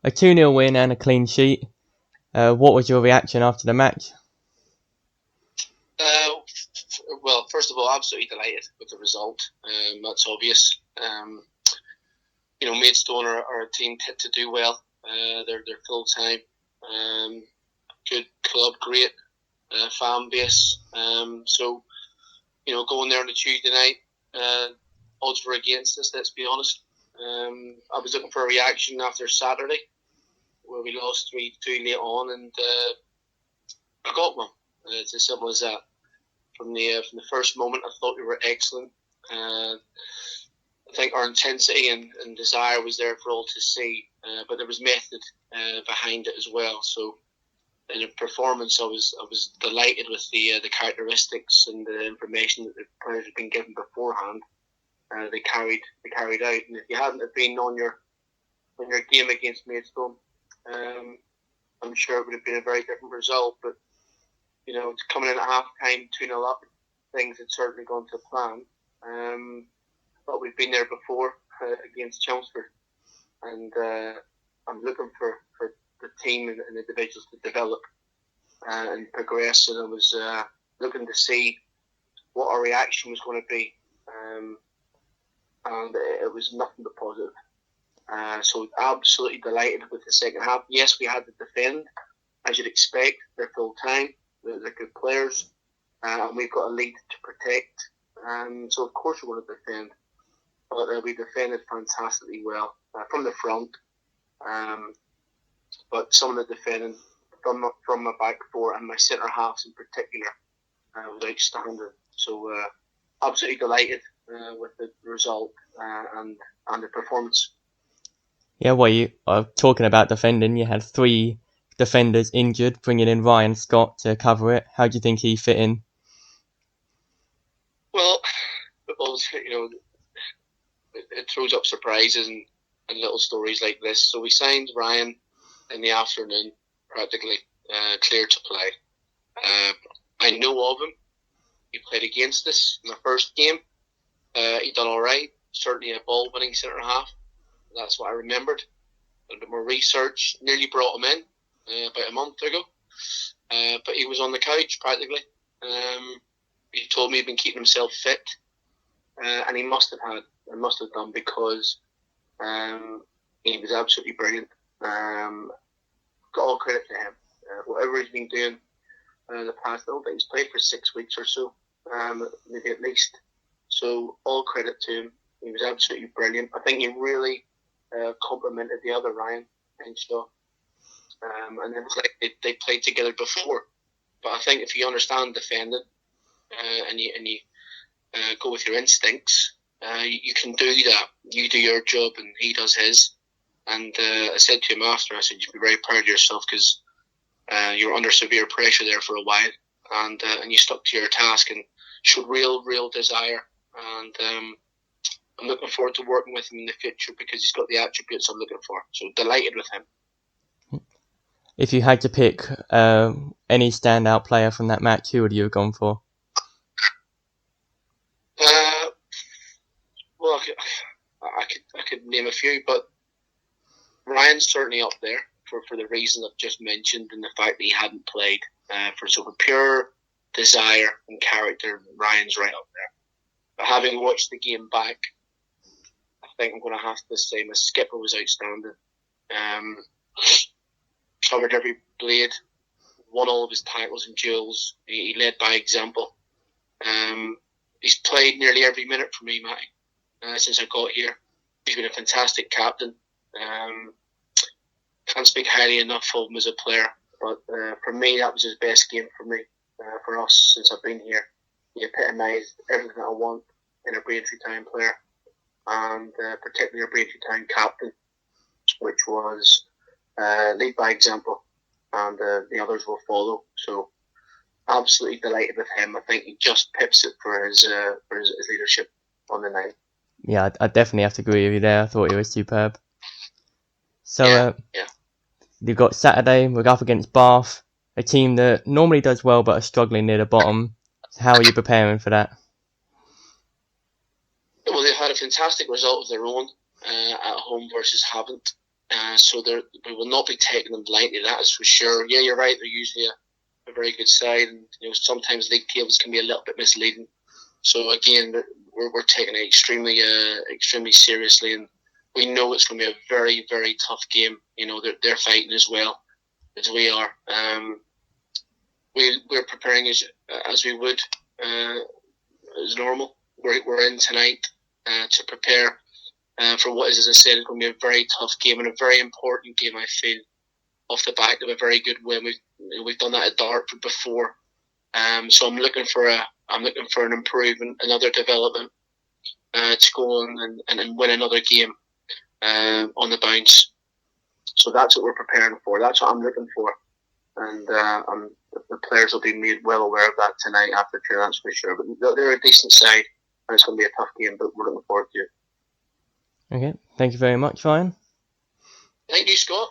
a 2-0 win and a clean sheet. What was your reaction after the match? Well, first of all, absolutely delighted with the result. That's obvious. Maidstone are a team to do well. They're full time. Good club, great fan base. So going there on a Tuesday night, odds were against us. Let's be honest. I was looking for a reaction after Saturday, where we lost 3-2 late on, and I got one. It's as simple as that. From the first moment, I thought we were excellent. I think our intensity and desire was there for all to see, but there was method behind it as well. So, in a performance, I was delighted with the characteristics and the information that the players had been given beforehand. They carried out, and if you hadn't have been on your game against Maidstone, I'm sure it would have been a very different result. But coming in at half time 2-0 up, things had certainly gone to plan. But we've been there before against Chelmsford, and I'm looking for the team and the individuals to develop and progress. And I was looking to see what our reaction was going to be, and it was nothing but positive. So absolutely delighted with the second half. Yes, we had to defend, as you'd expect. They're full time. They're good players, and we've got a lead to protect. So of course we want to defend, but we defended fantastically well from the front. But some of the defending from my back four and my centre halves in particular was outstanding. So absolutely delighted with the result and the performance. Yeah, well, you are talking about defending. You had 3 defenders injured, bringing in Ryan Scott to cover it. How do you think he fit in? Well, it throws up surprises and little stories like this. So we signed Ryan in the afternoon, practically clear to play. I know of him. He played against us in the first game. He done all right. Certainly a ball-winning centre half. That's what I remembered. A little bit more research. Nearly brought him in about a month ago. But he was on the couch practically. He told me he'd been keeping himself fit. And he must have done, because he was absolutely brilliant. Got all credit to him. Whatever he's been doing in the past, I don't think he's played for 6 weeks or so, maybe at least. So all credit to him. He was absolutely brilliant. I think he really complimented the other Ryan Henshaw. And it was like they played together before. But I think if you understand defending and you go with your instincts, you can do that. You do your job and he does his. And I said to him after, I said, you should be very proud of yourself, because you were under severe pressure there for a while, and you stuck to your task and showed real desire. And I'm looking forward to working with him in the future, because he's got the attributes I'm looking for. So delighted with him. If you had to pick any standout player from that match, who would you have gone for? Well, I could name a few, but Ryan's certainly up there for the reason I've just mentioned, and the fact that he hadn't played. For pure desire and character, Ryan's right up there. But having watched the game back, I think I'm going to have to say my skipper was outstanding. Covered every blade, won all of his tackles and duels. He led by example. He's played nearly every minute for me, Matty, since I got here. He's been a fantastic captain. Can't speak highly enough of him as a player, but for me, that was his best game for us since I've been here. He epitomised everything I want in a Braintree Town player, and particularly a Braintree Town captain, which was lead by example, and the others will follow. So absolutely delighted with him. I think he just pips it for his leadership on the night. Yeah, I definitely have to agree with you there. I thought he was superb. So you've got Saturday, we're up against Bath, a team that normally does well but are struggling near the bottom. So how are you preparing for that? Well, they've had a fantastic result of their own at home versus Havant. So we will not be taking them lightly, that is for sure. Yeah, you're right, they're usually a very good side, and sometimes league tables can be a little bit misleading. So again, we're taking it extremely seriously, and we know it's going to be a very, very tough game. They're fighting as well as we are. We're preparing as we would as normal. We're in tonight to prepare for what is, as I said, is going to be a very tough game and a very important game. I feel off the back of a very good win. We've done that at Dartford before, so I'm looking for an improvement, another development to go on and win another game on the bounce. So that's what we're preparing for. That's what I'm looking for, and the players will be made well aware of that tonight after training, that's for sure. But they're a decent side, and it's going to be a tough game, but we're looking forward to it. Okay, thank you very much, Ryan. Thank you, Scott.